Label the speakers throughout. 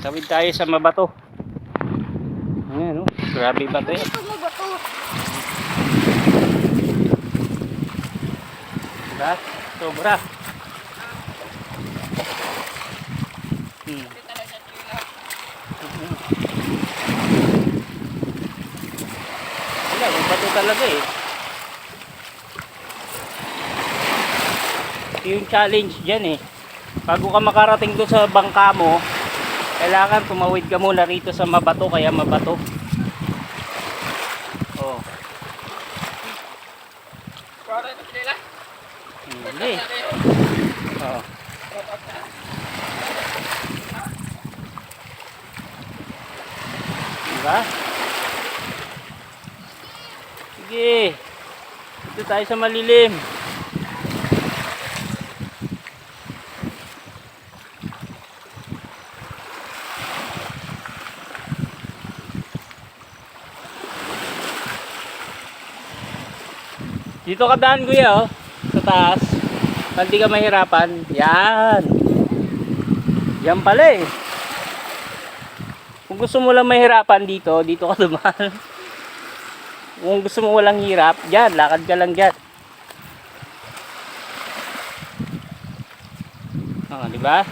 Speaker 1: Tawid tayo sa mabato. Ayan, oh. Grabe bato yan.
Speaker 2: Ito mabato.
Speaker 1: Diba? Sobra. Wala, may bato talaga eh. Yung challenge dyan eh. Bago ka makarating doon sa bangka mo, kailangan tumawid ka muna rito sa mabato, kaya mabato. Oh. Hindi. Oh. Diba? Sige. Dito tayo sa malilim. Dito ka daan, kuya, oh. Sa taas. Hindi ka mahirapan. Yan. Yan pala eh. Kung gusto mo lang mahirapan dito, dito ka dumaan. Kung gusto mo walang hirap, dyan, lakad ka lang dyan. Oh, di ba?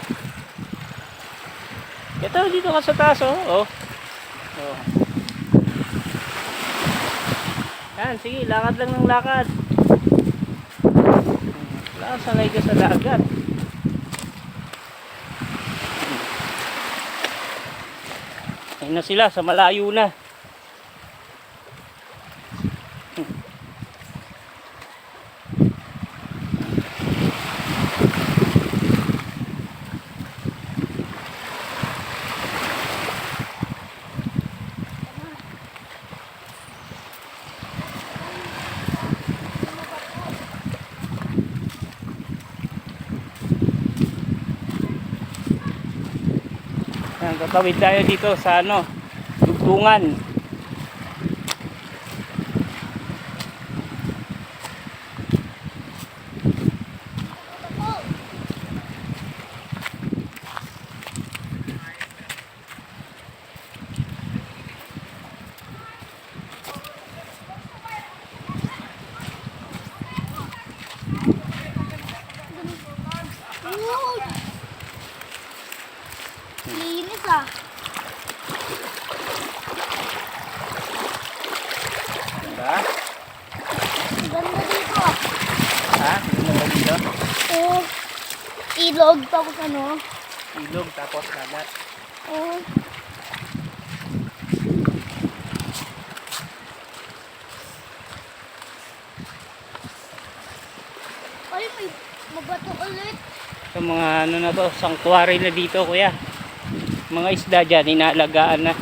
Speaker 1: Ito, dito ka sa taas, oh. Oh. Yan, sige, lakad lang ng lakad. Wala, sanay ka sa dagat. Ayun na sila, sa malayo na. Yan, tatawid tayo dito sa ano, dugtungan.
Speaker 2: Linis ah.
Speaker 1: Diba?
Speaker 2: Ganda dito.
Speaker 1: Ha? Ano ba dito?
Speaker 2: Oh. Ilog tapos ano?
Speaker 1: Ilog tapos dagat.
Speaker 2: Oh. Ay, may mabato ulit.
Speaker 1: Sa mga ano na to, sanctuary na dito, kuya. Mga isda dyan, inaalagaan na.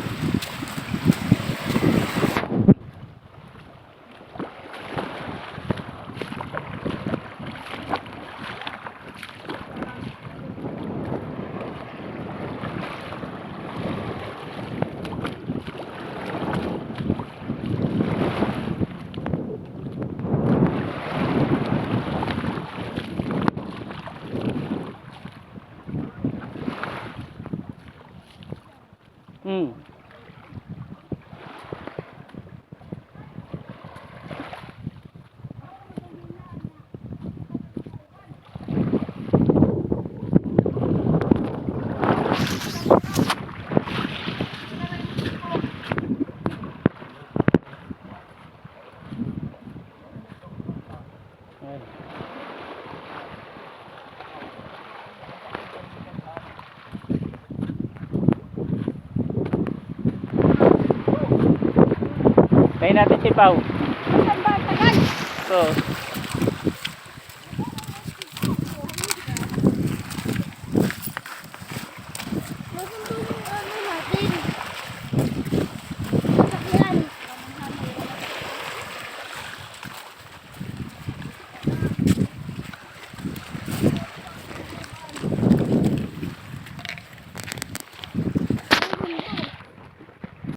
Speaker 1: Tayo natin si Pau.
Speaker 2: Saan ba? Tagal.
Speaker 1: Ito.